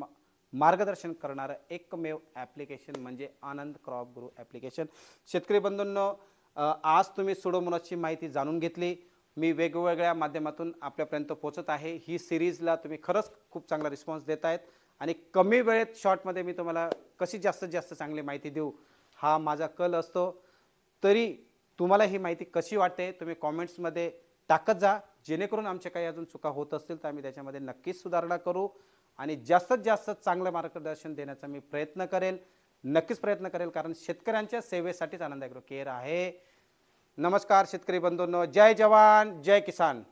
मार्गदर्शन करणारं एकमेव ॲप्लिकेशन म्हणजे आनंद क्रॉप गुरु ॲप्लिकेशन. शेतकरी बंधूंनो, आज तुम्ही सुडोमोनासची माहिती जाणून घेतली. मी वेगवेगळ्या माध्यमातून आपल्यापर्यंत पोहोचत आहे. ही सिरीजला तुम्ही खरंच खूप चांगला रिस्पॉन्स देत आहेत आणि कमी वेळेत शॉर्टमध्ये मी तुम्हाला कशी जास्तीत जास्त चांगली माहिती देऊ हा माझा कल असतो. तरी तुम्हाला ही माहिती कशी वाटते तुम्ही कॉमेंट्समध्ये टाकत जा, जेणेकरून आमच्या काही अजून चुका होत असतील तर आम्ही त्याच्यामध्ये नक्कीच सुधारणा करू आणि जास्तीत जास्त चांगलं मार्गदर्शन देण्याचा मी प्रयत्न करेल. नक्कीच प्रयत्न करेल, कारण शेतकऱ्यांच्या सेवेसाठीच आनंद ॲग्रो केअर आहे. नमस्कार शेतकरी बंधूंनो, जय जवान जय किसान.